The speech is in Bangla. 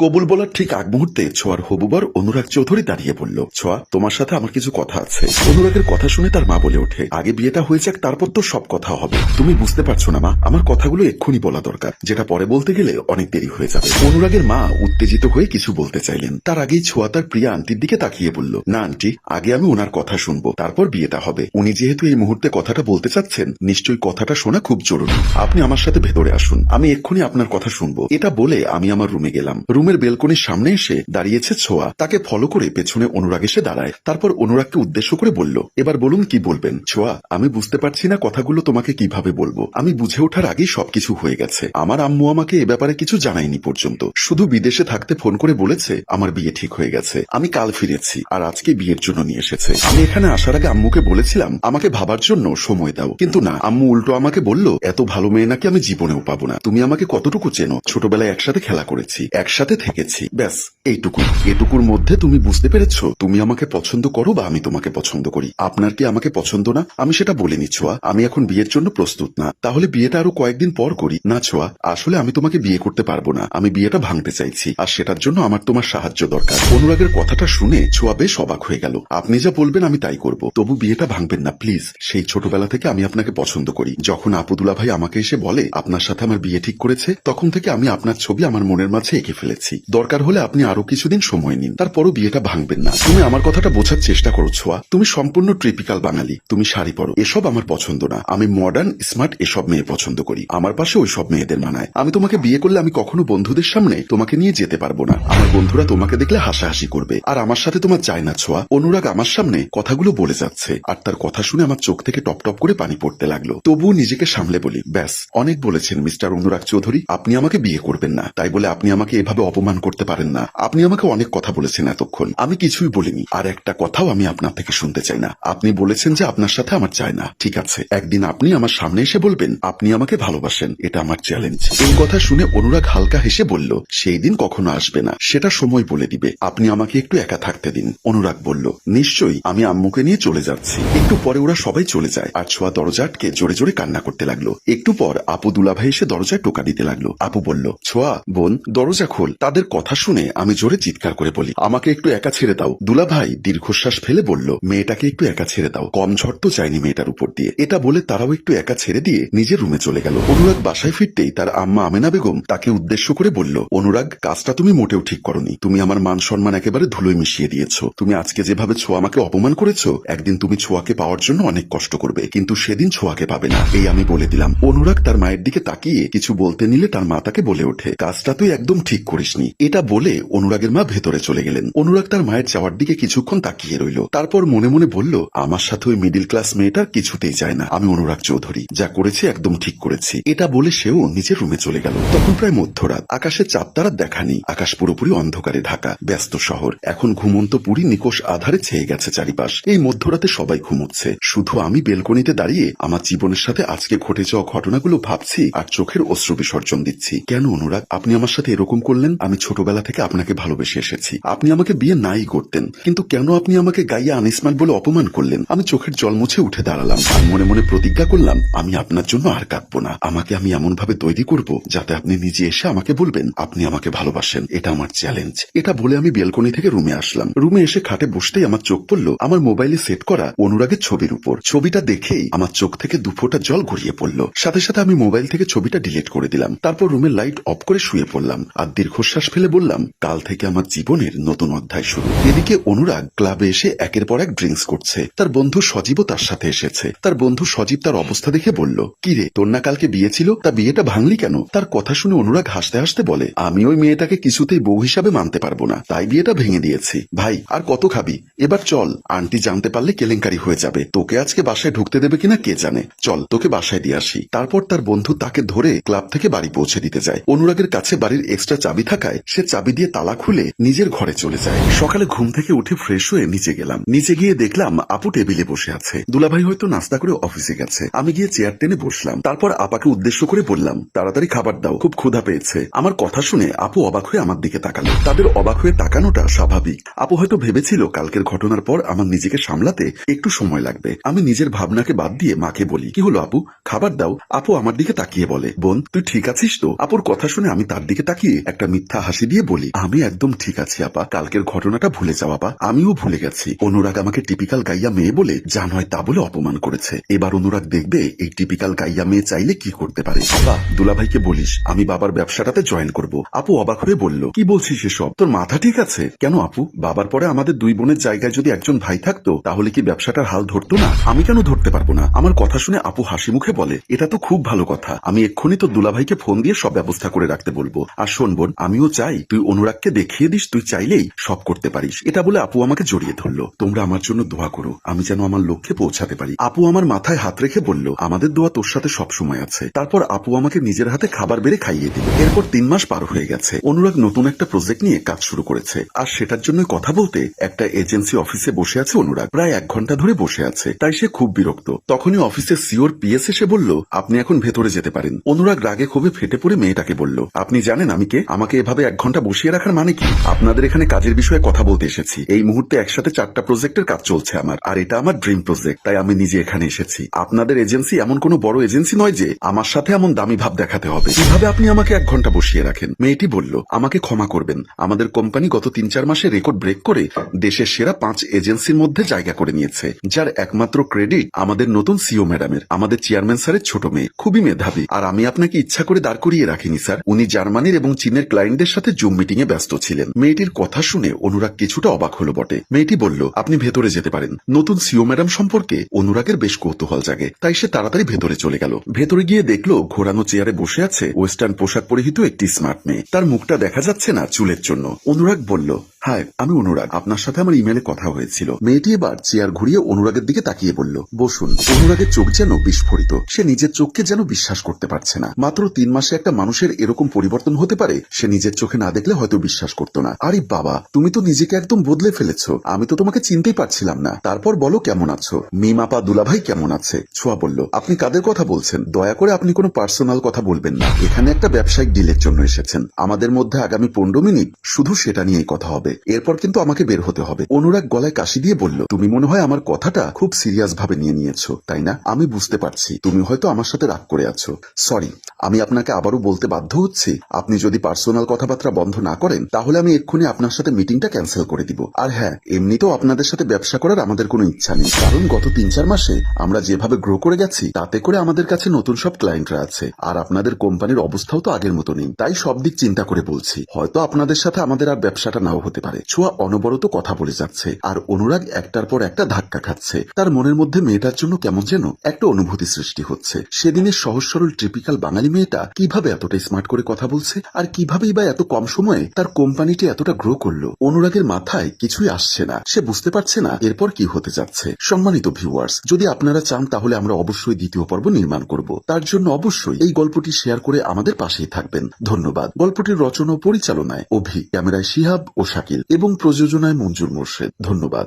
কবুল বলার ঠিক আগ মুহূর্তে ছোঁয়ার হবুবর অনুরাগ চৌধুরী দাঁড়িয়ে বলল, ছোঁয়া, তোমার সাথে আমার কিছু কথা আছে। অনুরাগের কথা শুনে তার মা বলে ওঠে, আগে বিয়েটা হয়ে যাক, তারপর তো সব কথা হবে। তুমি বুঝতে পারছো না মা, আমার কথাগুলো এক্ষুনি বলা দরকার, যেটা পরে বলতে গেলে অনেক দেরি হয়ে যাবে। অনুরাগের মা উত্তেজিত হয়ে কিছু বলতে চাইলেন, তার আগেই ছোঁয়া তার প্রিয়া আন্টির দিকে তাকিয়ে বলল, না আন্টি, আগে আমি ওনার কথা শুনবো, তারপর বিয়েটা হবে। উনি যেহেতু এই মুহূর্তে কথাটা বলতে চাচ্ছেন, নিশ্চয়ই কথাটা শোনা খুব জরুরি। আপনি আমার সাথে ভেতরে আসুন, আমি এক্ষুনি আপনার কথা শুনবো। এটা বলে আমি আমার রুমে গেলাম। রুমের বেলকনির সামনে এসে দাঁড়িয়েছে ছোঁয়া, তাকে ফলো করে পেছনে অনুরাগ এসে দাঁড়ায়। তারপর অনুরাগকে উদ্দেশ্য করে বলল, এবার বলুন কি বলবেন। ছোঁয়া, আমি বুঝতে পারছি না কথাগুলো তোমাকে কিভাবে বলবো। আমি বুঝে ওঠার আগেই সবকিছু হয়ে গেছে। আমার আম্মু আমাকে এ ব্যাপারে কিছু জানায়নি পর্যন্ত, শুধু বিদেশে থাকতে ফোন করে বলেছে আমার বিয়ে ঠিক হয়ে গেছে। আমি কাল ফিরেছি আর আজকে বিয়ের জন্য নিয়ে এসেছে। আমি এখানে আসার আগে আম্মুকে বলেছিলাম আমাকে ভাবার জন্য সময় দাও, কিন্তু না, আম্মু উল্টো আমাকে বলল, এত ভালো মেয়ে নাকি আমি জীবনেও পাবো না। তুমি আমাকে কতটুকু চেনো, ছোটবেলায় একসাথে খেলা করেছি, একসাথে থেকেছি, ব্যাস এইটুকু। এটুকুর মধ্যে তুমি বুঝতে পেরেছো তুমি আমাকে পছন্দ করো বা আমি তোমাকে পছন্দ করি। আপনার কি আমাকে পছন্দ না? আমি সেটা বলিনি ছোঁয়া, আমি এখন বিয়ের জন্য প্রস্তুত না। তাহলে বিয়েটা আরো কয়েকদিন পর করি। না ছোঁয়া, আসলে আমি তোমাকে বিয়ে করতে পারবো না। আমি বিয়েটা ভাঙতে চাইছি, আর সেটার জন্য আমার তোমার সাহায্য দরকার। অনুরাগের কথাটা শুনে ছোঁয়া বেশ অবাক হয়ে গেল। আপনি যা বলবেন আমি তাই করব, তবু বিয়েটা ভাঙবেন না প্লিজ। সেই ছোটবেলা থেকে আমি আপনাকে পছন্দ করি। যখন আপুদুলা ভাই আমাকে এসে বলে আপনার সাথে আমার বিয়ে ঠিক করেছে, তখন থেকে আমি আপনার ছবি আমার মনের মাঝে এঁকে ফেলেছি। দরকার হলে আপনি আরো কিছুদিন সময় নিন, তারপরও বিয়েটা ভাঙবেন না। তুমি আমার কথাটা বোঝার চেষ্টা করো ছোঁয়া। তুমি সম্পূর্ণ ট্রিপিক্যাল বাঙালি, তুমি শাড়ি পরো, এসব আমার পছন্দ না। আমি মডার্ন স্মার্ট এসব মেয়ে পছন্দ করি। আমার পাশে ওই সব মেয়েদের মানায়। আমি তোমাকে বিয়ে করলে আমি কখনো বন্ধুদের সামনে তোমাকে নিয়ে যেতে পারবো না। আমার বন্ধুরা তোমাকে দেখলে হাসাহাসি করবে, আর আমার সাথে তোমার যায় না ছোঁয়া। অনুরাগ আমার সামনে কথাগুলো বলে যাচ্ছে, আর তার কথা শুনে আমার চোখ থেকে টপ টপ করে পানি পড়তে লাগলো। তবুও নিজেকে সামলে বলি, ব্যাস অনেক বলেছেন মিস্টার অনুরাগ চৌধুরী, আপনি আমাকে বিয়ে করবেন না, তাই বলে আপনি আমাকে এভাবে অপমান করতে পারেন না। আপনি আমাকে অনেক কথা বলেছেন এতক্ষণ, আমি কিছুই বলিনি, আর একটা কথাও আমি আপনার থেকে শুনতে চাই না। আপনি বলেছেন যে আপনার সাথে আমার চায় না, ঠিক আছে, একদিন আপনি আমার সামনে এসে বলবেন আপনি আমাকে ভালোবাসেন, এটা আমার চ্যালেঞ্জ। এই কথা শুনে অনুরাগ হালকা হেসে বলল, সেই দিন কখনো আসবে না, সেটা সময় বলে দিবে। আপনি আমাকে একটু একা থাকতে দিন। অনুরাগ বলল, নিশ্চয়ই, আমি আম্মুকে নিয়ে চলে যাচ্ছি। একটু পরে ওরা সবাই চলে যায়, আর ছোঁয়া দরজা আটকে জোরে জোরে কান্না করতে লাগলো। একটু পর আপু দুলাভাই এসে দরজায় টোকা দিতে লাগলো। আপু বলল, ছোঁয়া বোন, দরজা খোল। তাদের কথা শুনে আমি জোরে চিৎকার করে বলি, আমাকে একটু একা ছেড়ে দাও। দুলাভাই দীর্ঘশ্বাস ফেলে বলল, মেয়েটাকে একটু একা ছেড়ে দাও, কম ঝড় তো চাইনি মেয়েটার উপর দিয়ে। এটা বলে তারাও একটু একা ছেড়ে দিয়ে নিজের রুমে চলে গেল। অনুরাগ বাসায় ফিরতেই তার আম্মা আমেনা বেগম তাকে উদ্দেশ্য করে বলল, অনুরাগ, কাজটা তুমি মোটেও ঠিক করনি। তুমি আমার মান সম্মান একেবারে ধুলোয় মিশিয়ে দিয়েছো। তুমি আজকে যেভাবে ছোঁয়া আমাকে অপমান করেছো, একদিন তুমি ছোঁয়াকে পাওয়ার জন্য অনেক কষ্ট করবে, কিন্তু সেদিন ছোঁয়াকে পাবে না, এই আমি বলে দিলাম। অনুরাগ তার মায়ের দিকে তাকিয়ে কিছু বলতে নিলে তার মা তাকে বলে ওঠে, কাজটা তুই একদম ঠিক করিসনি। এটা বলে অনুরাগের মা ভেতরে চলে গেলেন। অনুরাগ তার মায়ের যাওয়ার দিকে কিছুক্ষণ তাকিয়ে রইল, তারপর মনে মনে বলল, আমার সাথে ওই মিডিল ক্লাস মেয়েটার কিছুতেই যায় না। আমি অনুরাগ চৌধুরী যা করেছি একদম ঠিক করেছি। এটা বলে সেও নিজের রুমে চলে গেল। তখন প্রায় মধ্যরাত, আকাশে চাঁদ তারার দেখা নেই, আকাশ পুরোপুরি অন্ধকারে ঢাকা। ব্যস্ত শহর, এখন ঘুমন্ত পুরী নিকোষ আধারে ছেয়ে গেছে চারিপাশ। এই মধ্যরাতে সবাই ঘুমোচ্ছে, শুধু আমি বেলকনিতে দাঁড়িয়ে আমার জীবনের সাথে আজকে ঘটে যাওয়া ঘটনাগুলো ভাবছি আর চোখের অশ্রু বিসর্জন দিচ্ছি। কেন অনুরাগ, আপনি আমার সাথে এরকম করলেন? আমি ছোটবেলা থেকে আপনাকে ভালোবেসে এসেছি, আপনি আমাকে বিয়ে নাই করতেন, কিন্তু কেন আপনি আমাকে গাইয়া আনিসমান বলে অপমান করলেন? আমি চোখের জল মুছে উঠে দাঁড়ালাম, আর মনে মনে প্রতিজ্ঞা করলাম আমি আপনার জন্য আর কাঁদবো না। আমাকে আমি এমন ভাবে তৈরি করব যাতে আপনি নিজে এসে আমাকে বলবেন আপনি আমাকে ভালোবাসেন, এটা আমার চ্যালেঞ্জ। এটা বলে আমি বেলকনি থেকে রুমে আসলাম। রুমে এসে খাটে বসতেই আমার চোখ পড়ল আমার মোবাইলে সেট করা অনুরাগের ছবির উপর। ছবিটা দেখেই আমার চোখ থেকে দুফোঁটা জল গড়িয়ে পড়ল। সাথে সাথে আমি মোবাইল থেকে ছবিটা ডিলিট করে দিলাম। তারপর রুমের লাইট অফ করে শুয়ে পড়লাম, আর দীর্ঘশ্বাস ফেলে বললাম, কাল থেকে আমার জীবনের নতুন অধ্যায় শুরু। এদিকে অনুরাগ ক্লাবে এসে একের পর এক ড্রিঙ্কস করছে। তার বন্ধু সজীবও তার সাথে এসেছে। তার বন্ধু সজীব তার অবস্থা দেখে বলল, কি রে, তোর না কালকে বিয়ে ছিল, তা বিয়েটা ভাঙলি কেন? তার কথা শুনে অনুরাগ হাসতে হাসতে বলে, আমি ওই মেয়েটাকে কিছুতেই বউ হিসাবে মানতে পারবো না, তাই বিয়েটা ভেঙে দিয়েছি। ভাই আর কত খাবি, এবার চল, আন্টি জানতে পারলে কেলেঙ্কারি হয়ে যাবে। তোকে আজকে বাসায় ঢুকতে দেবে কিনা কে জানে, চল তোকে বাসায় দিয়ে আসি। তারপর তার বন্ধু তাকে ধরে ক্লাব থেকে বাড়ি পৌঁছে দিতে যায়। অনুরাগের কাছে বাড়ির এক্সট্রা চাবি থাকায় সে চাবি দিয়ে তালা খুলে নিজের ঘরে চলে যায়। সকালে ঘুম থেকে উঠে ফ্রেশ হয়ে নিচে গেলাম। নিচে গিয়ে দেখলাম আপু টেবিলে বসে আছে। দুলাভাই হয়তো নাস্তা করে অফিসে গেছে। আমি গিয়ে চেয়ার টেনে বসলাম। তারপর আপাকে উদ্দেশ্য করে বললাম, তাড়াতাড়ি খাবার দাও, খুব ক্ষুধা পেয়েছে। আমার কথা শুনে আপু অবাক হয়ে আমার দিকে তাকালো। তাদের অবাক হয়ে তাকানোটা স্বাভাবিক। আপু হয়তো ভেবেছিল কালকের ঘটনার পর আমার নিজেকে সামলাতে একটু সময় লাগবে। আমি নিজের ভাবনাকে বাদ দিয়ে মাকে বলি, কি হলো আপু, খাবার দাও। আপু আমার দিকে তাকিয়ে বলে, বোন তুই ঠিক আছিস তো? আপুর কথা শুনে আমি তার দিকে তাকিয়ে একটা মিথ্যা হাসি দিয়ে বলি, আমি আমি একদম ঠিক আছি আপা, কালকের ঘটনাটা ভুলে যাও আপা। আমিও ভুলে গেছি। অনুরাগ আমাকে টিপিক্যাল গাইয়া মেয়ে বলে যা নয় তা বলে অপমান করেছে। এবার অনুরাগ দেখবে এই টিপিক্যাল গাইয়া মেয়ে চাইলে কি করতে পারে। আপা, দুলাভাইকে বলিস আমি বাবার ব্যবসাটাতে জয়েন করব। আপু অবাক হয়ে বলল, কি বলছিস এসব? তোর মাথা ঠিক আছে? কেন আপু, বাবার পরে আমাদের দুই বোনের জায়গায় যদি একজন ভাই থাকতো তাহলে কি ব্যবসাটার হাল ধরতো না? আমি কেন ধরতে পারবো না? আমার কথা শুনে আপু হাসি মুখে বলে, এটা তো খুব ভালো কথা, আমি এক্ষুনি তো দুলাভাইকে ফোন দিয়ে সব ব্যবস্থা করে রাখতে বলবো। আর শোন বোন, আমিও চাই তুই অনুরাগকে দেখিয়ে দিস তুই চাইলেই সব করতে পারিস। এটা বলে আপু আমাকে জড়িয়ে ধরলো। তোমরা আমার জন্য দোয়া করো, আমি যেন আমার লক্ষ্যে পৌঁছাতে পারি। আপু আমার মাথায় হাত রেখে বলল, আমাদের দোয়া তোর সাথে সব সময় আছে। তারপর আপু আমাকে নিজের হাতে খাবার বেড়ে খাইয়ে দিল। এরপর 3 মাস পার হয়ে গেছে। অনুরাগ নতুন একটা প্রজেক্ট নিয়ে কাজ শুরু করেছে, আর সেটার জন্য কথা বলতে একটা এজেন্সি অফিসে বসে আছে অনুরাগ। প্রায় 1 ঘন্টা ধরে বসে আছে, তাই সে খুব বিরক্ত। তখনই অফিসের সিওর পিএস এসে বলল, আপনি এখন ভেতরে যেতে পারেন। অনুরাগ রাগে ক্ষোভে ফেটে পড়ে মেয়েটাকে বলল, আপনি জানেন আমি কে? আমাকে এভাবে 1 ঘন্টা বসিয়ে রাখার মানে কি? আপনাদের এখানে কাজের বিষয়ে কথা বলতে এসেছি। এই মুহূর্তে একসাথে 4টা প্রজেক্টের কাজ চলছে আমার, আর এটা আমার ড্রিম প্রজেক্ট, তাই আমি নিজে এখানে এসেছি। আপনাদের এজেন্সি এমন কোনো বড় এজেন্সি নয় যে আমার সাথে এমন দামি ভাব দেখাতে হবে। কিভাবে আপনি আমাকে 1 ঘন্টা বসিয়ে রাখেন? মেয়েটি বলল, আমাকে ক্ষমা করবেন, আমাদের কোম্পানি গত 3-4 মাসে রেকর্ড ব্রেক করে দেশের সেরা 5 এজেন্সির মধ্যে জায়গা করে নিয়েছে, যার একমাত্র ক্রেডিট আমাদের নতুন সিও ম্যাডামের। আমাদের চেয়ারম্যান স্যারের ছোট মেয়ে, খুবই মেধাবী। আর আমি আপনাকে ইচ্ছা করে দাঁড় করিয়ে রাখিনি স্যার, উনি জার্মানির এবং চীনের ক্লায়েন্টদের সাথে জুম মিটিং এ ব্যস্ত ছিলেন। মেয়েটির কথা শুনে অনুরাগ কিছুটা অবাক হলো বটে। মেয়েটি বলল, আপনি ভেতরে যেতে পারেন। নতুন সিও ম্যাডাম সম্পর্কে অনুরাগের বেশ কৌতূহল জাগে, তাই সে তাড়াতাড়ি ভেতরে চলে গেল। ভেতরে গিয়ে দেখলো ঘোরানো চেয়ারে বসে আছে ওয়েস্টার্ন পোশাক পরিহিত একটি স্মার্ট মেয়ে। তার মুখটা দেখা যাচ্ছে না চুলের জন্য। অনুরাগ বলল, হাই, আমি অনুরাগ, আপনার সাথে আমার ইমেলে কথা হয়েছিল। মেয়েটি এবার চেয়ার ঘুরিয়ে অনুরাগের দিকে তাকিয়ে বলল, বসুন। অনুরাগের চোখ যেন বিস্ফোরিত, সে নিজের চোখকে যেন বিশ্বাস করতে পারছে না। মাত্র 3 মাসে একটা মানুষের এরকম পরিবর্তন হতে পারে সে নিজের চোখে না দেখলে হয়তো বিশ্বাস করতো না। আরে বাবা, তুমি তো নিজেকে একদম বদলে ফেলেছো, আমি তো তোমাকে চিনতেই পারছিলাম না। তারপর বলো কেমন আছো? মিমাপা দুলাভাই কেমন আছে? ছোঁয়া বলল, আপনি কাদের কথা বলছেন? দয়া করে আপনি কোনো পার্সোনাল কথা বলবেন না, এখানে একটা ব্যবসায়িক ডিলের জন্য এসেছেন। আমাদের মধ্যে আগামী 15 মিনিট শুধু সেটা নিয়েই কথা হবে, এরপর কিন্তু আমাকে বের হতে হবে। অনুরাগ গলায় কাশি দিয়ে বলল, তুমি মনে হয় আমার কথাটা খুব সিরিয়াস ভাবে নিয়ে নিয়েছো, তাই না? আমি বুঝতে পারছি তুমি হয়তো আমার সাথে রাগ করে আছো। সরি, আমি আপনাকে আবারও বলতে বাধ্য হচ্ছি, আপনি যদি পার্সোনাল কথাবার্তা বন্ধ না করেন তাহলে আমি এক্ষুনি আপনার সাথে মিটিংটা ক্যান্সেল করে দিব। আর হ্যাঁ, এমনিতেও আপনাদের সাথে ব্যবসা করার আমাদের কোনো ইচ্ছা নেই, কারণ গত 3-4 মাসে আমরা যেভাবে গ্রো করে গেছি তাতে করে আমাদের কাছে নতুন সব ক্লায়েন্টরা আছে, আর আপনাদের কোম্পানির অবস্থাও তো আগের মতো নেই। তাই সব দিক চিন্তা করে বলছি, হয়তো আপনাদের সাথে আমাদের আর ব্যবসাটা নাও হতে পারে। ছোঁয়া অনবরত কথা বলে যাচ্ছে, আর অনুরাগ একটার পর একটা ধাক্কা খাচ্ছে। তার মনের মধ্যে মেয়েটার জন্য কেমন যেন একটা অনুভূতি সৃষ্টি হচ্ছে। সেদিনের সহজ সরল ট্রিপিক্যাল বাঙালি মেয়েটা কিভাবে এতটা স্মার্ট করে কথা বলছে, আর কিভাবেই বা এত কম সময়ে তার কোম্পানিটি এতটা গ্রো করলো। অনুরাগের মাথায় কিছুই আসছে না, সে বুঝতে পারছে না এরপর কি হতে যাচ্ছে। সম্মানিত ভিউয়ার্স, যদি আপনারা চান তাহলে আমরা অবশ্যই দ্বিতীয় পর্ব নির্মাণ করব। তার জন্য অবশ্যই এই গল্পটি শেয়ার করে আমাদের পাশেই থাকবেন। ধন্যবাদ। গল্পটির রচনা ও পরিচালনায় অভি, ক্যামেরায় শিহাব ও শাকিল এবং প্রযোজনায় মঞ্জুর মোর্শেদ। ধন্যবাদ।